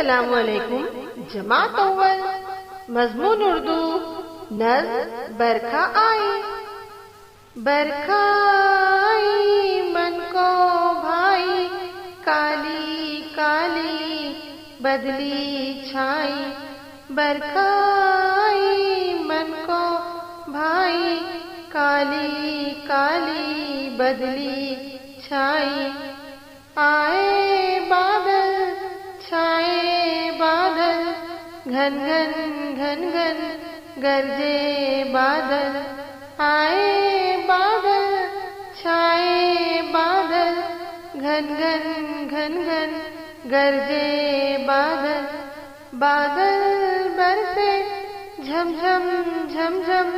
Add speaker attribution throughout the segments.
Speaker 1: अस्सलामुअलैकुम जमात अव्वल मज़मून उर्दू नज़्म बरखा आई। बरखा आई मन को भाई, काली काली बदली छाई। बरखा आई मन को भाई, काली काली बदली छाई। आए बादल छाए बादल, घन घन घन घन गरजे बादल। आए बादल छाए बादल, घन घन घन घन गरजे बादल। बादल बरसे झमझम झमझम,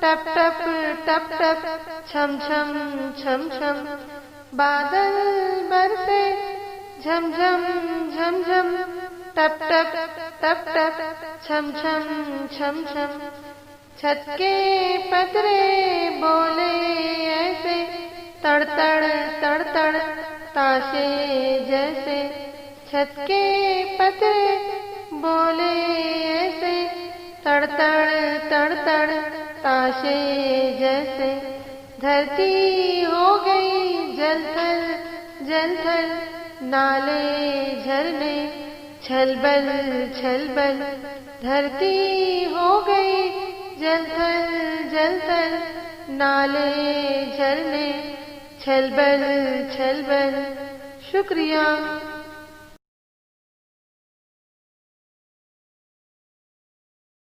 Speaker 1: टप टप टप टप छम छम छम छम। बादल बरसे झमझम झमझम, टप टप टप टप छम छम छम छम। छत के पतरे बोले ऐसे, तड़ तड़ तड़ तड़ ताशे जैसे। छत के पतरे बोले ऐसे, तड़ तड़ तड़ तड़ ताशे जैसे। धरती हो गई जलथल जलथल, नाले झरने छलबल छलबल। धरती हो गई जलथल जलथल, नाले झरने छलबल छलबल। शुक्रिया।